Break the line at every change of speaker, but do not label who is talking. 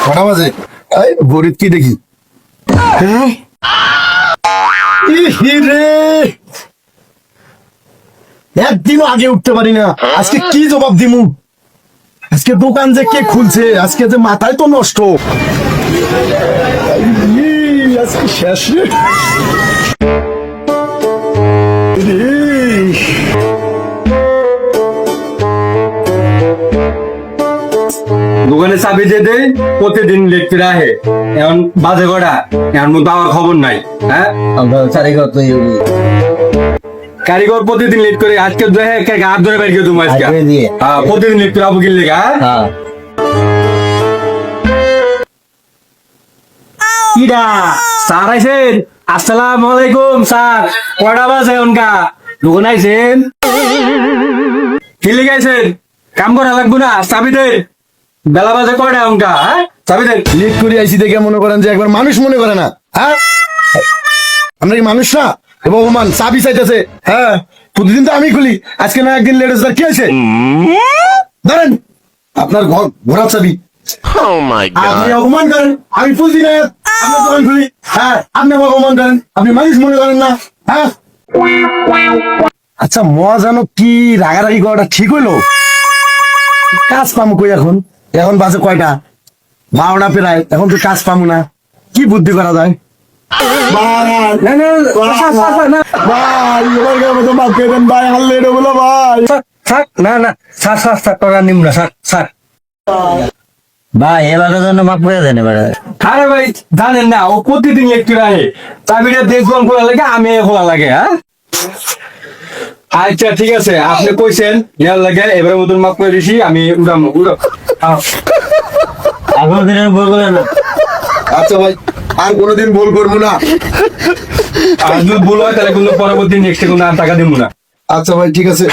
কটা বাজে? এই গরিব কি দেখি? হ্যাঁ রে, একদিনও আগে উঠতে পারি না, আজকে কি জবাব দিমু? আজকে দোকান যে কে খুলছে, আজকে যে মাথায় তো নষ্ট। আজকে শেষ রে।
দোকানে চাবি দিয়ে দে, প্রতিদিন লেট করে আহে। এখন বাজে কটা, এখন মধ্যে আমার খবর নাই। হ্যাঁ, কারিগর প্রতিদিন লেট করে, আজকে হাত ধরে বের করে তুমি আজকে প্রতিদিন লেট করে আবু কিনলে কিরা স্যার আইসেন? আসসালামু আলাইকুম স্যার। কটা বাজে এখনকা? দোকান আইসেন? কিনলে গাইছেন? কাম করা লাগবো না, চাবি দে। বেলা বাজে কয়টা এখনকা? হ্যাঁ, চাবি দে।
লিড করে আইসি দেখে মনে করেন যে একবার মানুষ মনে করে না। হ্যাঁ, আমরা কি মানুষ না? ভগবান চাবি চাইতেছে। হ্যাঁ, প্রতিদিন তো আমি খুলি, আজকে না একদিন লেট হয়েছে, কি আছে? ধরেন আপনার ঘোরার চাবি। আপনি অপমান করেন, আমি বুঝি না আপনার দোকান খুলি। হ্যাঁ, আপনি অপমান করেন, আপনি মানুষ মনে করেন না। হ্যাঁ, আচ্ছা মজা জানো কি রাগারাগি করাটা ঠিক হইলো? কাজ পামু কই এখন? এখন বাজে কয়টা? 12টা প্রায়, এখন তো কাজ পামু না। কি বুদ্ধি করা যায়?
ভাই এবারের জন্য মাফ করে দেন এবারে।
আরে ভাই জানেন না, ও প্রতিদিন একটু আহে, চাবিটা দেখবেন খোলা লাগে, আমি খোলা লাগে। হ্যাঁ, আচ্ছা ঠিক আছে, আপনি কইছেন ইয়ার লাগে, এবারের মতন মাফ করে দিছি। আমি উড়াম।
আগের দিনের বই করে না।
আচ্ছা ভাই, আর কোনোদিন ভুল করবো না।
আর যদি ভুল হয় তাহলে কিন্তু পরবর্তী নেক্সটে কোনো আর টাকা দিব না।
আচ্ছা ভাই, ঠিক আছে।